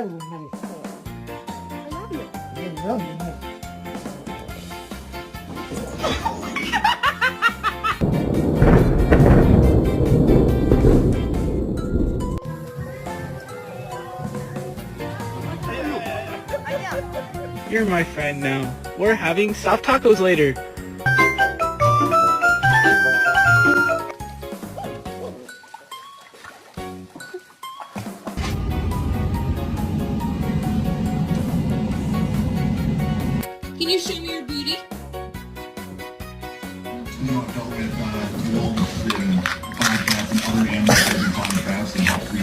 love you. I love you. You're my friend now. We're having soft tacos later. Can you show me your booty?